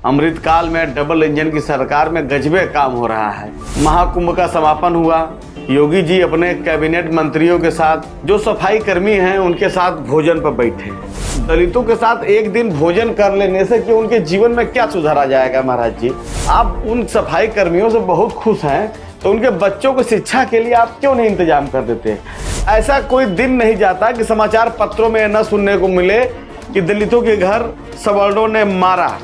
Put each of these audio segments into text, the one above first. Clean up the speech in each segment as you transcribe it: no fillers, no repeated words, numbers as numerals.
अमृतकाल में double engine की सरकार में गजबे काम हो रहा है। महाकुंभ का समापन हुआ। योगी जी अपने कैबिनेट मंत्रियों के साथ, जो सफाई कर्मी हैं, उनके साथ भोजन पर बैठे। दलितों के साथ एक दिन भोजन कर लेने से कि उनके जीवन में क्या सुधार आ जाएगा। महाराज जी, आप उन सफाई कर्मियों से बहुत खुश हैं, तो उनके बच्चों को शिक्षा के लिए आप क्यों नहीं इंतजाम कर देते? ऐसा कोई दिन नहीं जाता कि समाचार पत्रों में न सुनने को मिले कि दलितों के घर सवर्णों ने मारा।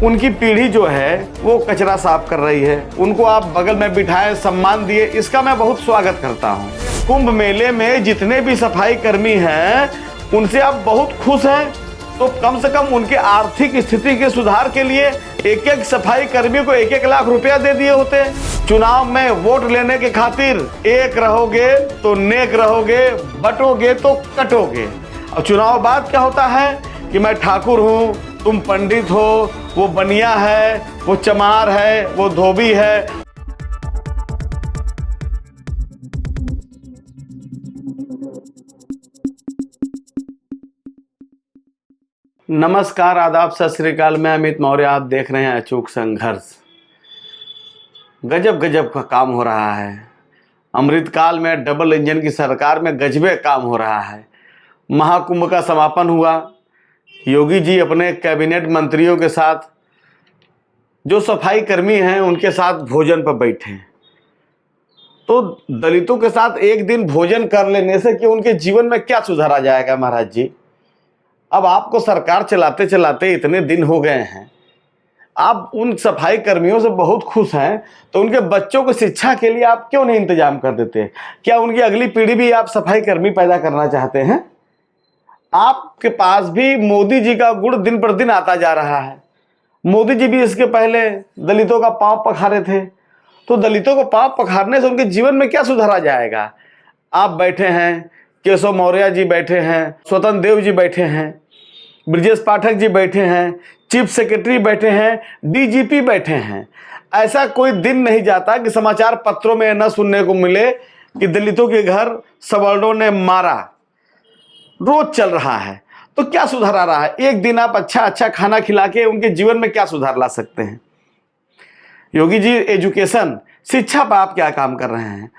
उनकी पीढ़ी जो है वो कचरा साफ कर रही है, उनको आप बगल में बिठाए, सम्मान दिए, इसका मैं बहुत स्वागत करता हूँ। कुंभ मेले में जितने भी सफाई कर्मी हैं उनसे आप बहुत खुश हैं, तो कम से कम उनके आर्थिक स्थिति के सुधार के लिए एक एक सफाई कर्मी को 1-1 लाख रुपया दे दिए होते। चुनाव में वोट लेने के खातिर एक रहोगे तो नेक रहोगे, बटोगे तो कटोगे। और चुनाव बाद क्या होता है कि मैं ठाकुर हूँ, तुम पंडित हो, वो बनिया है, वो चमार है, वो धोबी है। नमस्कार, आदाब, सत श्री अकाल। मैं अमित मौर्य, आप देख रहे हैं अचूक संघर्ष। गजब गजब का काम हो रहा है। अमृतकाल में डबल इंजन की सरकार में गजबे काम हो रहा है। महाकुंभ का समापन हुआ। योगी जी अपने कैबिनेट मंत्रियों के साथ, जो सफाई कर्मी हैं, उनके साथ भोजन पर बैठे। तो दलितों के साथ एक दिन भोजन कर लेने से कि उनके जीवन में क्या सुधार आ जाएगा। महाराज जी, अब आपको सरकार चलाते चलाते इतने दिन हो गए हैं, आप उन सफाई कर्मियों से बहुत खुश हैं, तो उनके बच्चों को शिक्षा के लिए आप क्यों नहीं इंतजाम कर देते? क्या उनकी अगली पीढ़ी भी आप सफाई कर्मी पैदा करना चाहते हैं? आपके पास भी मोदी जी का गुण दिन पर दिन आता जा रहा है। मोदी जी भी इसके पहले दलितों का पांव पखारे थे, तो दलितों को पांव पखारने से उनके जीवन में क्या सुधार आ जाएगा? आप बैठे हैं, केशव मौर्य जी बैठे हैं, स्वतंत्र देव जी बैठे हैं, ब्रजेश पाठक जी बैठे हैं, चीफ सेक्रेटरी बैठे हैं, डीजीपी बैठे हैं। ऐसा कोई दिन नहीं जाता कि समाचार पत्रों में न सुनने को मिले कि दलितों के घर सवर्णों ने मारा। रोज चल रहा है, तो क्या सुधार आ रहा है? एक दिन आप अच्छा खाना खिला के उनके जीवन में क्या सुधार ला सकते हैं? योगी जी एजुकेशन, शिक्षा पर आप क्या काम कर रहे हैं?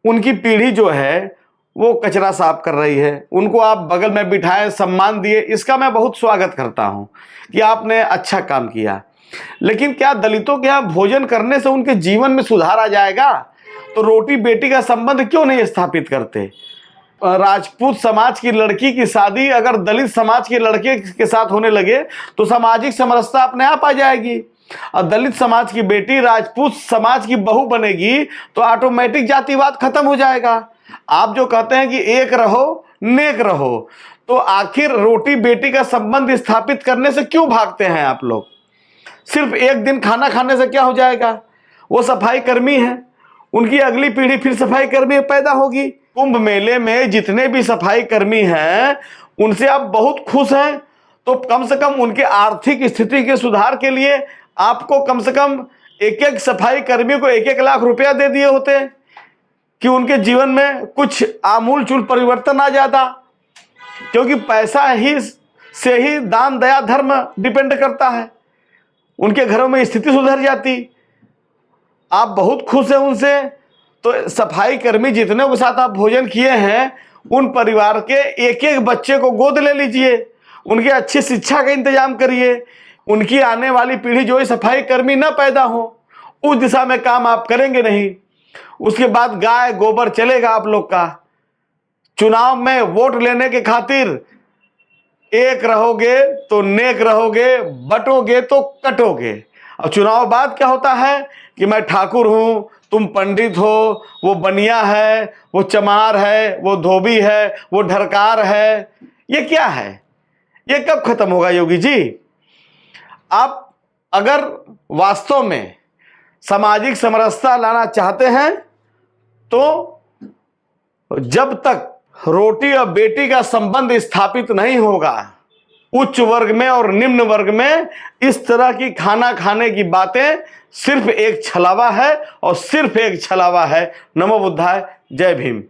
उनकी पीढ़ी जो है वो कचरा साफ कर रही है, उनको आप बगल में बिठाए, सम्मान दिए, इसका मैं बहुत स्वागत करता हूं कि आपने अच्छा काम किया। लेकिन क्या दलितों के यहाँ भोजन करने से उनके जीवन में सुधार आ जाएगा? तो रोटी बेटी का संबंध क्यों नहीं स्थापित करते? राजपूत समाज की लड़की की शादी अगर दलित समाज के लड़के के साथ होने लगे तो सामाजिक समरसता अपने आप आ जाएगी। और दलित समाज की बेटी राजपूत समाज की बहू बनेगी तो ऑटोमेटिक जातिवाद खत्म हो जाएगा। आप जो कहते हैं कि एक रहो नेक रहो, तो आखिर रोटी बेटी का संबंध स्थापित करने से क्यों भागते हैं आप लोग? सिर्फ एक दिन खाना खाने से क्या हो जाएगा? वो सफाई कर्मी हैं, उनकी अगली पीढ़ी फिर सफाई कर्मी पैदा होगी। कुंभ मेले में जितने भी सफाई कर्मी हैं उनसे आप बहुत खुश हैं, तो कम से कम उनके आर्थिक स्थिति के सुधार के लिए आपको कम से कम एक एक सफाई कर्मी को 1-1 लाख रुपया दे दिए होते कि उनके जीवन में कुछ आमूल चूल परिवर्तन आ जाता। क्योंकि पैसा ही से ही दान दया धर्म डिपेंड करता है, उनके घरों में स्थिति सुधर जाती। आप बहुत खुश हैं उनसे, तो सफाई कर्मी जितने के साथ आप भोजन किए हैं उन परिवार के एक एक बच्चे को गोद ले लीजिए, उनकी अच्छी शिक्षा का इंतजाम करिए। उनकी आने वाली पीढ़ी जो है सफाई कर्मी न पैदा हो, उस दिशा में काम आप करेंगे नहीं। उसके बाद गाय गोबर चलेगा आप लोग का। चुनाव में वोट लेने के खातिर एक रहोगे तो नेक रहोगे, बटोगे तो कटोगे। और चुनाव बाद क्या होता है कि मैं ठाकुर हूं, तुम पंडित हो, वो बनिया है, वो चमार है, वो धोबी है, वो ढरकार है। ये क्या है? ये कब खत्म होगा योगी जी? आप अगर वास्तव में सामाजिक समरसता लाना चाहते हैं तो जब तक रोटी और बेटी का संबंध स्थापित नहीं होगा, उच्च वर्ग में और निम्न वर्ग में इस तरह की खाना खाने की बातें सिर्फ एक छलावा है और सिर्फ एक छलावा है। नमो बुद्धाय, जय भीम।